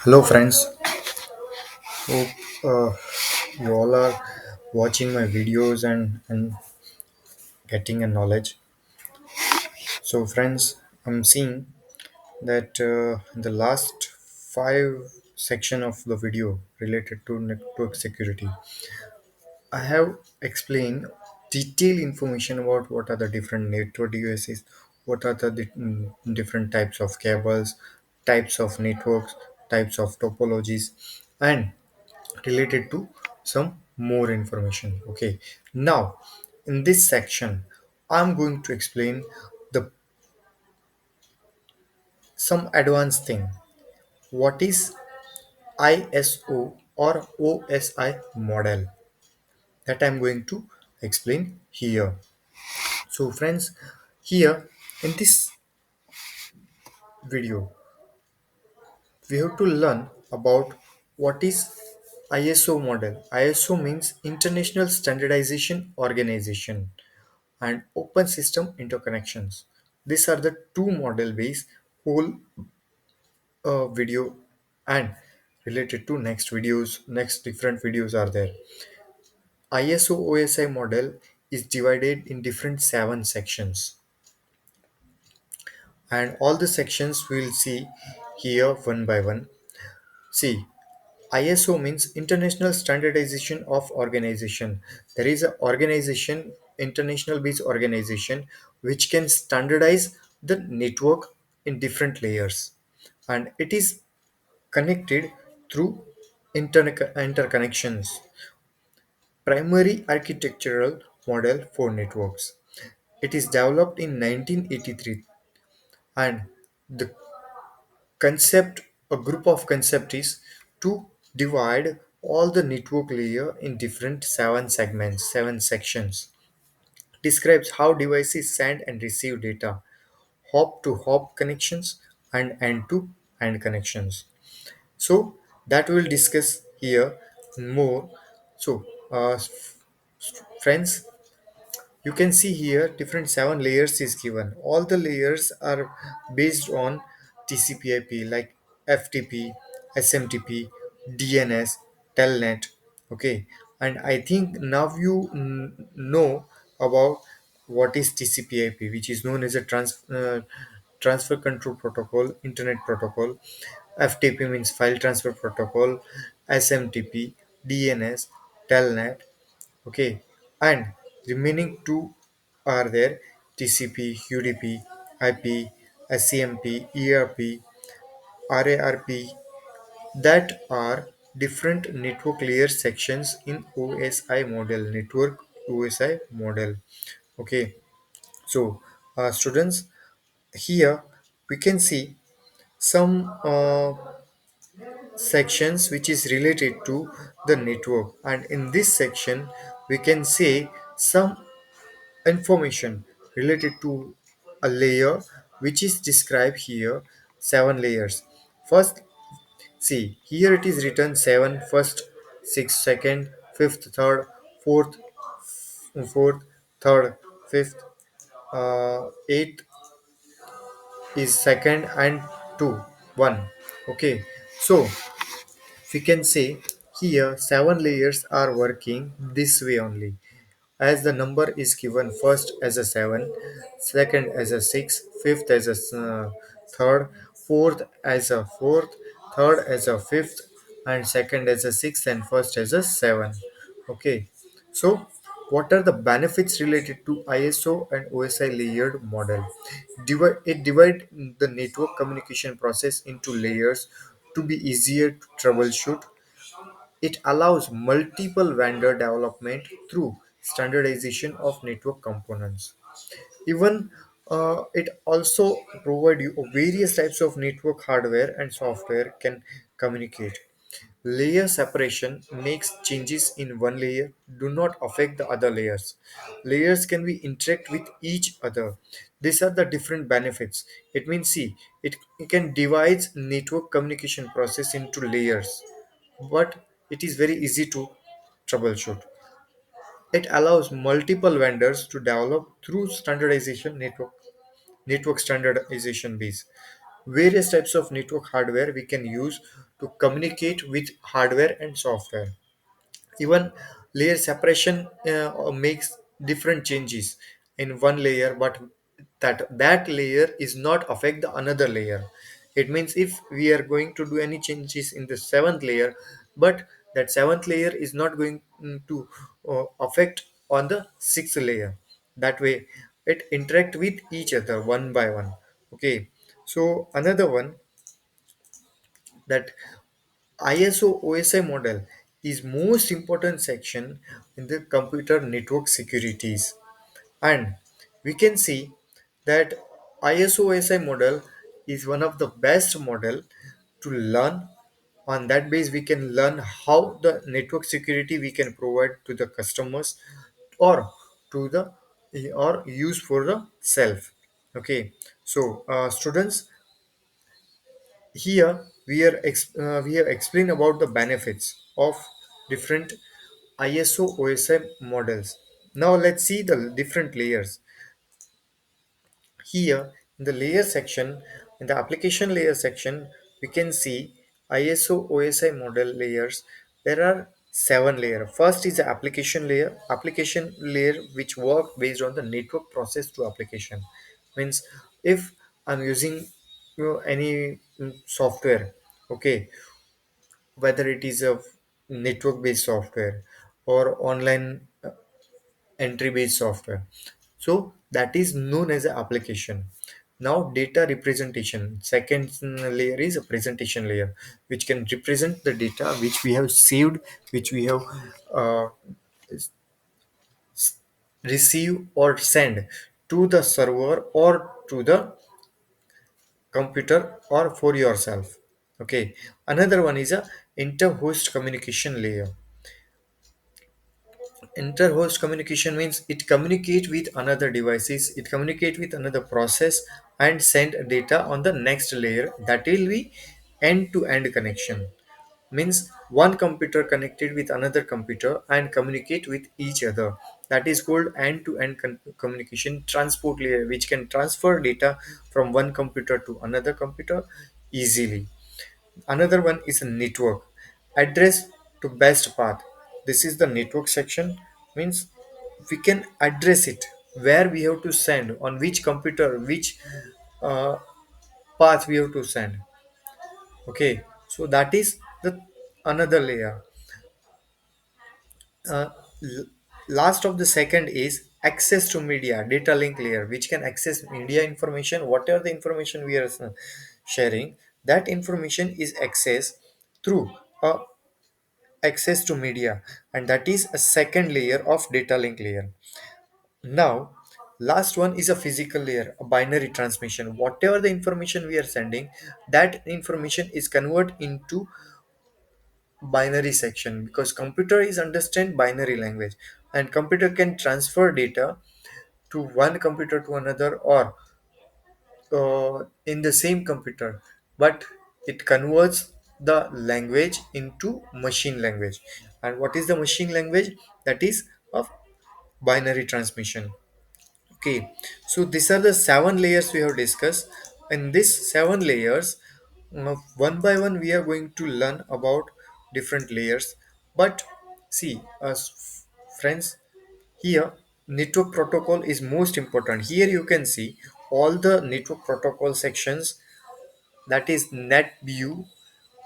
Hello, friends. Hope you all are watching my videos and getting a knowledge. So, friends, I'm seeing that in the last five section of the video related to network security, I have explained detailed information about what are the different network devices, what are the different types of cables, types of networks, types of topologies, and related to some more information. Okay, now in this section I'm going to explain the some advanced thing. What is ISO or OSI model? That I'm going to explain here. So, friends, here in this video we have to learn about what is ISO model. ISO means International Standardization Organization and open system interconnections. These are the two model based whole video and related to next different videos are there. ISO OSI model is divided in different seven sections, and all the sections we'll see here one by one. See, ISO means International Standardization of Organization. There is an organization, international based organization, which can standardize the network in different layers, and it is connected through interconnections. Primary architectural model for networks. It is developed in 1983, and the concept a group of concept is to divide all the network layer in different seven segments, seven sections. Describes how devices send and receive data, hop to hop connections and end to end connections. So that we'll discuss here more. So friends, you can see here different seven layers is given. All the layers are based on TCP/IP like FTP, SMTP, DNS, Telnet. Okay, and I think now you know about what is TCP/IP, which is known as a transfer control protocol, internet protocol. FTP means file transfer protocol, SMTP, DNS, Telnet. Okay, and remaining two are there: TCP, UDP, IP, SCMP, ERP, RARP, that are different network layer sections in OSI model, network OSI model. Okay, so students, here we can see some sections which is related to the network, and in this section we can say some information related to a layer which is described here, seven layers. First, see here it is written seven, first, sixth, second, fifth, third, fourth, third, fifth, eighth is second, and two, one. Okay, so we can say here seven layers are working this way only, as the number is given first as a 7, second as a 6, fifth as a third, fourth as a fourth, third as a fifth, and second as a sixth, and first as a 7. Okay, so what are the benefits related to ISO and OSI layered model? It divide the network communication process into layers to be easier to troubleshoot. It allows multiple vendor development through standardization of network components. Even it also provide you various types of network hardware and software can communicate. Layer separation makes changes in one layer do not affect the other layers. Layers can be interact with each other. These are the different benefits. It means see it can divide network communication process into layers, but it is very easy to troubleshoot. It allows multiple vendors to develop through standardization network standardization base. Various types of network hardware we can use to communicate with hardware and software. Even layer separation makes different changes in one layer, but that layer is not affect the another layer. It means if we are going to do any changes in the seventh layer, but that seventh layer is not going to affect on the sixth layer. That way it interact with each other one by one. Okay, so another one, that ISO OSI model is most important section in the computer network securities. And we can see that ISO OSI model is one of the best model to learn. On that base, we can learn how the network security we can provide to the customers, or to the or use for the self. Okay, so students, here we have explained about the benefits of different ISO OSI models. Now let's see the different layers. Here in the layer section, in the application layer section, we can see ISO OSI model layers. There are seven layers. First is the application layer. Application layer which work based on the network process to application. Means if I'm using any software, okay, whether it is a network based software or online entry based software, so that is known as an application. Now data representation, second layer is a presentation layer, which can represent the data which we have saved, which we have uh, receive or send to the server or to the computer or for yourself. Okay, another one is a inter-host communication layer. Inter-host communication means it communicate with another devices, it communicate with another process and send data on the next layer. That will be end-to-end connection. Means one computer connected with another computer and communicate with each other. That is called end-to-end communication transport layer, which can transfer data from one computer to another computer easily. Another one is a network address to best path. This is the network section. Means we can address it where we have to send, on which computer, which uh, path we have to send. Okay, so that is the another layer. uh, l- Last of the second is access to media data link layer, which can access media information. Whatever the information we are sharing, that information is accessed through access to media, and that is a second layer of data link layer. Now last one is a physical layer, a binary transmission. Whatever the information we are sending, that information is converted into binary section, because computer is understand binary language, and computer can transfer data to one computer to another, or in the same computer, but it converts the language into machine language. And what is the machine language? That is of binary transmission. Okay, so these are the seven layers we have discussed. In these seven layers, one by one, we are going to learn about different layers. But see, friends, here network protocol is most important. Here you can see all the network protocol sections, that is NetView,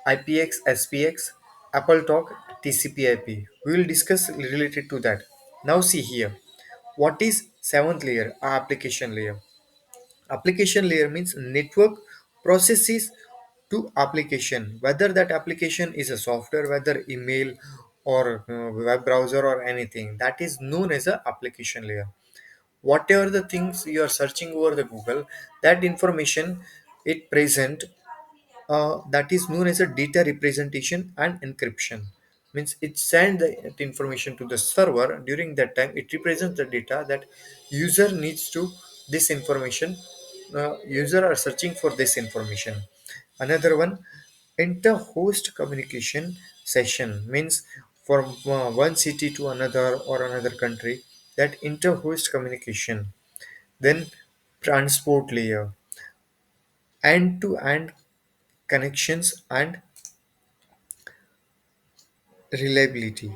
IPX, SPX, AppleTalk, TCP/IP. We will discuss related to that. Now see here. What is seventh layer? Application layer. Application layer means network processes to application. Whether that application is a software, whether email or web browser or anything, that is known as a application layer. Whatever the things you are searching over the Google, that information it present, that is known as a data representation and encryption. Means it send the information to the server. During that time it represents the data that user needs to this information, user are searching for this information. Another one, inter-host communication session, means from one city to another or another country, that inter-host communication. Then transport layer, end-to-end connections and reliability.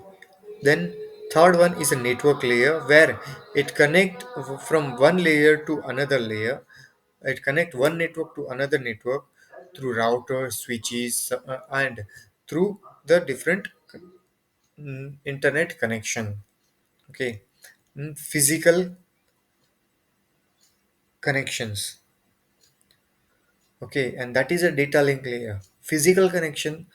Then third one is a network layer where it connect from one layer to another layer. It connect one network to another network through routers, switches, and through the different internet connection. Okay. Physical connections. Okay, and that is a data link layer. Physical connection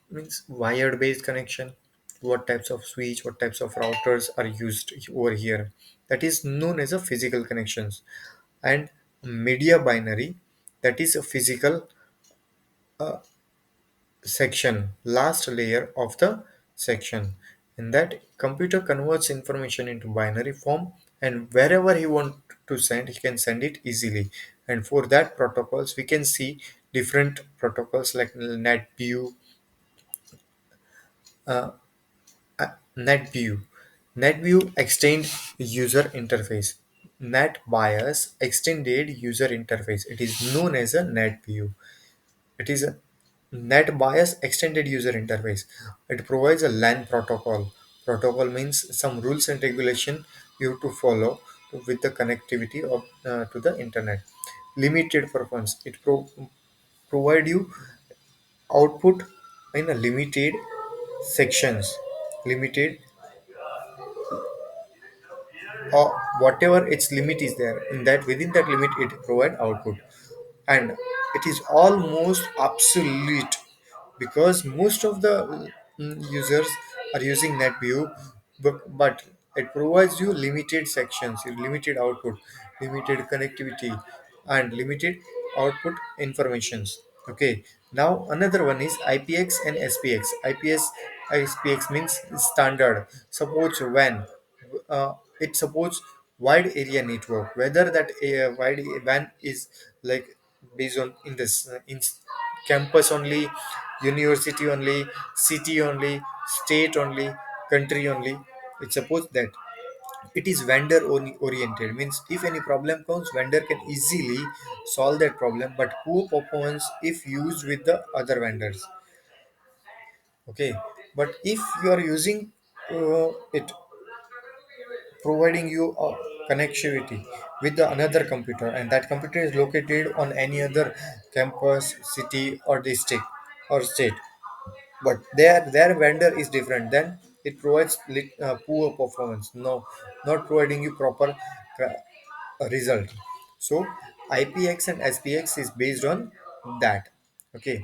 means wired based connection. What types of switch, what types of routers are used over here? That is known as a physical connections. And media binary, that is a physical section, last layer of the section. In that, computer converts information into binary form, and wherever he want to send, he can send it easily. And for that protocols, we can see different protocols like NetView, uh, NetView, NetView extend user interface, NetBIOS extended user interface. It is known as a NetView. It is a NetBIOS extended user interface. It provides a LAN protocol. Protocol means some rules and regulation you have to follow with the connectivity of to the internet. Limited performance. It provide you output in a limited sections, limited or whatever its limit is there. In that within that limit, it provide output, and it is almost obsolete because most of the users are using NetView, but it provides you limited sections, limited output, limited connectivity, and limited output informations. Okay, now another one is IPX and SPX. SPX means standard. Supports when it supports wide area network, whether that wide WAN is like based on in this in campus only, university only, city only, state only, country only. It supports that. It is vendor oriented, means if any problem comes, vendor can easily solve that problem, but poor performance if used with the other vendors. Okay, but if you are using it providing you a connectivity with the another computer, and that computer is located on any other campus, city or district or state, but their vendor is different, then it provides poor performance, no, not providing you proper result. So IPX and SPX is based on that. Okay,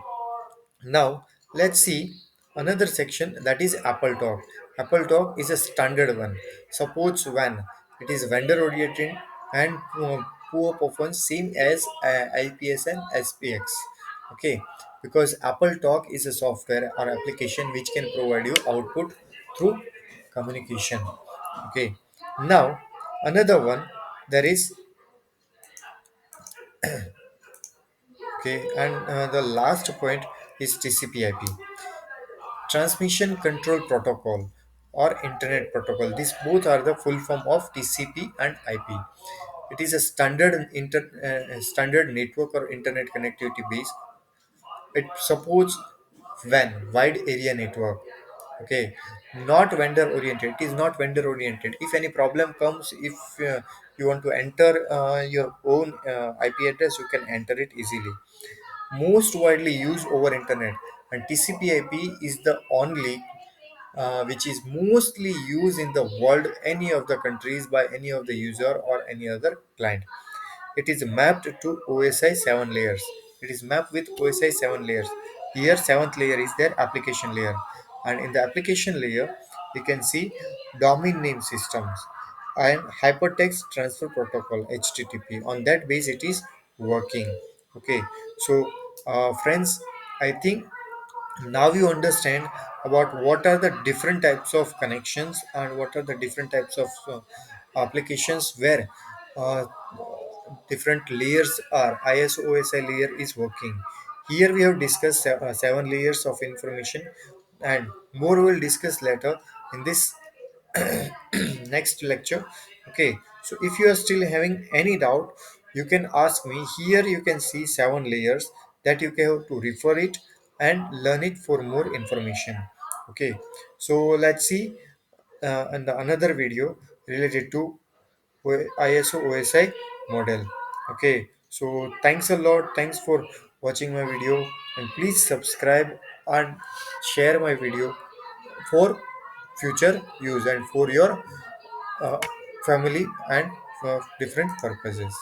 now let's see another section, that is Apple Talk. Apple Talk is a standard one. Supports WAN. It is vendor oriented and poor performance same as IPS and SPX. Okay, because Apple Talk is a software or application which can provide you output through communication. Okay, now another one, there is okay, and the last point is TCP/IP. Transmission Control Protocol or Internet Protocol. These both are the full form of TCP and IP. It is a standard network or internet connectivity base. It supports WAN, wide area network. Okay, not vendor oriented. It is not vendor oriented. If any problem comes, if you want to enter your own IP address, you can enter it easily. Most widely used over internet, and TCP/IP is the only which is mostly used in the world, any of the countries by any of the user or any other client. It is mapped to OSI 7 layers. It is mapped with OSI 7 layers. Here, seventh layer is their application layer. And in the application layer, you can see domain name systems and hypertext transfer protocol HTTP. On that base, it is working. Okay, so friends, I think now you understand about what are the different types of connections and what are the different types of applications where uh, different layers are ISOSI layer is working. Here we have discussed seven layers of information, and more we'll discuss later in this next lecture. Okay, so if you are still having any doubt, you can ask me. Here you can see seven layers that you can have to refer it and learn it for more information. Okay, so let's see in the another video related to ISO OSI model. Okay, so thanks a lot. Thanks for watching my video, and please subscribe and share my video for future use and for your uh, family and for different purposes.